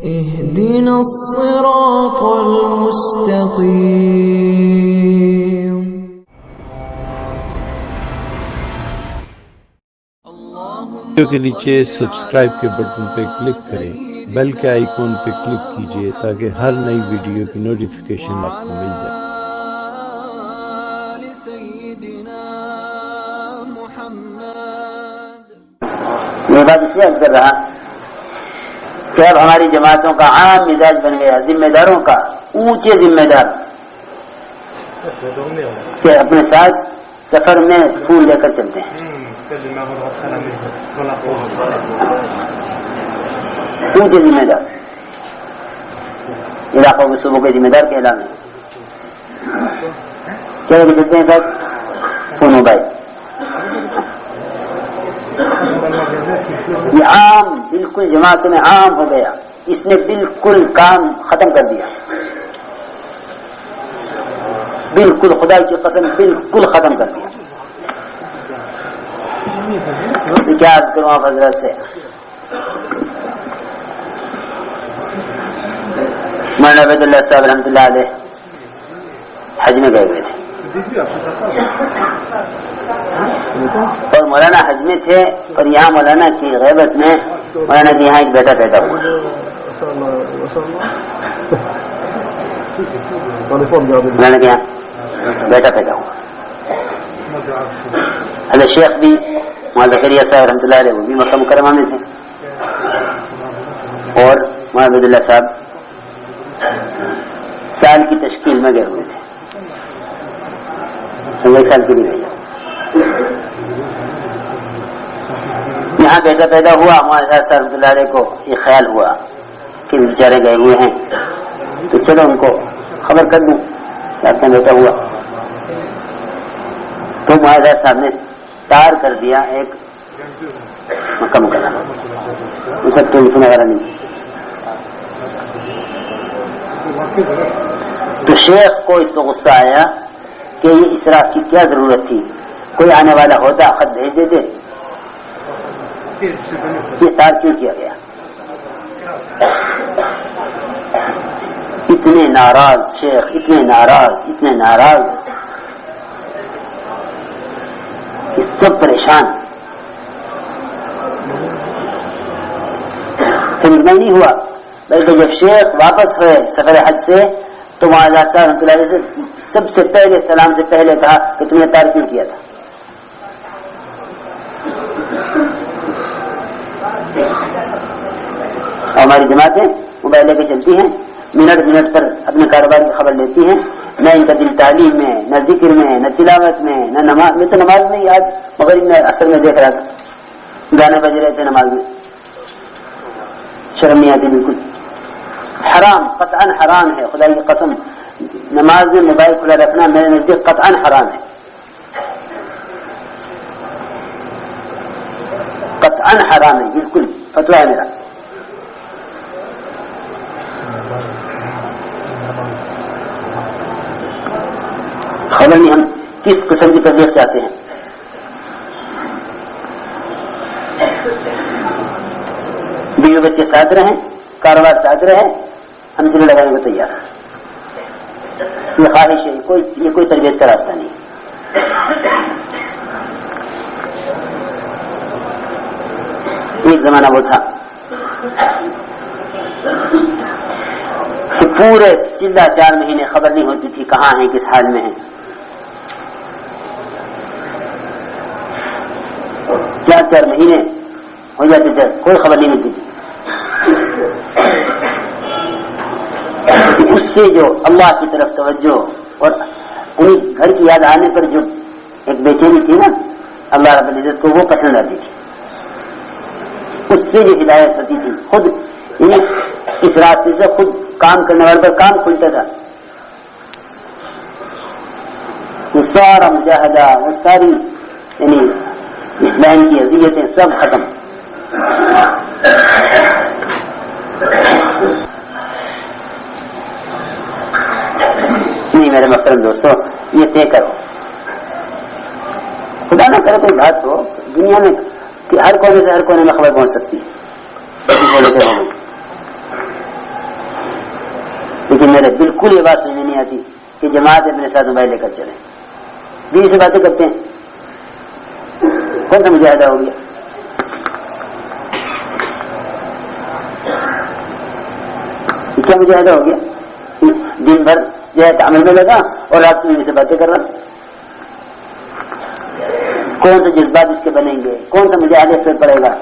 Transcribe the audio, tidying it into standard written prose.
اهدنا الصراط المستقيم. ویڈیو کے نیچے سبسکرائب کے بٹن پہ کلک کریں، بیل کے آئیکن پہ کلک کیجئے تاکہ ہر نئی ویڈیو کی نوٹیفیکیشن آپ کو مل جائے۔ یہ بات اس لیے عرض کر رہا کہ اب ہماری جماعتوں کا عام مزاج بن گیا، ذمہ داروں کا اونچے ذمہ دار کہ اپنے ساتھ سفر میں پھول لے کر چلتے ہیں، اونچے ذمہ دار علاقوں کے صوبوں کے ذمہ دار کے اعلان ہے، کیا چلتے ہیں ساتھ فون موبائل۔ یہ عام بالکل جماعتوں میں عام ہو گیا، اس نے بالکل کام ختم کر دیا، بالکل خدا کی قسم بالکل ختم کر دیا۔ تو کیا عرض کروں آپ حضرت سے، مولانا عبید اللہ صاحب رحمۃ اللہ علیہ حج میں گئے ہوئے تھے اور مولانا حج میں تھے، اور یہاں مولانا کی غیبت میں مولانا کے یہاں ایک بیٹا پیدا ہوا، مولانا کے یہاں بیٹا پیدا ہوا۔ حضرت شیخ بھی مولانا زکریا صاحب رحمۃ اللہ علیہ وہ بھی مکہ مکرمہ میں تھے، اور مولانا عبید اللہ صاحب سال کی تشکیل میں گئے ہوئے تھے، ایک سال کے لیے گئے۔ یہاں بیٹا پیدا ہوا، مولانا صاحب رحمۃ اللہ علیہ کو یہ خیال ہوا کہ بیچارے گئے ہوئے ہیں تو چلو ان کو خبر کر دوں کہ آپ کا بیٹا ہوا۔ تو مولانا صاحب نے تار کر دیا ایک مکہ مکرمہ، اسے ٹیلیفون وغیرہ نہیں۔ تو شیخ کو اس کو غصہ آیا کہ یہ اسراف کی کیا ضرورت تھی، کوئی آنے والا ہوتا خط بھیج دیتے، یہ تار کیوں کیا گیا؟ اتنے ناراض شیخ، اتنے ناراض سب پریشان۔ پھر نہیں ہوا، بلکہ جب شیخ واپس ہوئے سفر حج سے تو مولانا صاحب رحمۃ اللہ علیہ سے سب سے پہلے سلام سے پہلے کہا کہ تم نے تار کیوں کیا تھا؟ ہماری جماعتیں موبائل لے کے چلتی ہیں، منٹ پر اپنے کاروبار کی خبر لیتی ہیں، نہ ان کا دل تعلیم میں، نہ ذکر میں، نہ تلاوت میں، نہ نماز میں۔ تو نماز میں آج مغرب میں اثر میں دیکھ رہا تھا گانے بج رہے تھے نماز میں، شرم نہیں آتی بالکل، حرام، قطعاً حرام ہے، خدا کی قسم نماز میں موبائل کھلا رکھنا میرے نزدیک قطعاً حرام ہے، قطعاً حرام ہے، بالکل فتویٰ ہے میرا۔ خبر نہیں ہم کس قسم کی تربیت چاہتے ہیں۔ بیوی بچے ساتھ رہیں، کاروبار ساتھ رہے، ہم ذمہ لگانے کو تیار ہیں، یہ خواہش ہے، یہ کوئی تربیت کا راستہ نہیں۔ ایک زمانہ وہ تھا کہ پورے چلہ 4 مہینے خبر نہیں ہوتی تھی کہاں ہیں، کس حال میں ہیں، 4 مہینے ہو جاتے تھے، کوئی خبر نہیں ملتی تھی۔ اس سے جو اللہ کی طرف توجہ اور انہیں گھر کی یاد آنے پر جو ایک بے چینی تھی نا اللہ رب العزت کو، وہ پسند آتی تھی، اس سے جو ہدایت ہوتی تھی، خود اس راستے سے خود کام کرنے والے پر کام کھلتا تھا، وہ سارا مجاہدہ، وہ ساری یعنی اسلام کی اذیتیں سب ختم۔ نہیں میرے محترم دوستو، یہ طے کرو، خدا نہ کرے کوئی بات ہو دنیا میں کہ ہر کونے سے ہر کونے میں خبر پہنچ سکتی ہے، میرے بالکل یہ بات سمجھ میں نہیں آتی کہ جماعت اپنے ساتھ موبائل لے کر چلے، بیوی سے باتیں کرتے ہیں، کون سا مجاہدہ ہو گیا؟ یہ کیا مجاہدہ ہو گیا؟ دن بھر جو ہے تعامل میں لگا اور رات میں سے باتیں کر رہا، کون سے جذبات اس کے بنیں گے؟ کون سا مجاہدہ اس پہ پڑے گا؟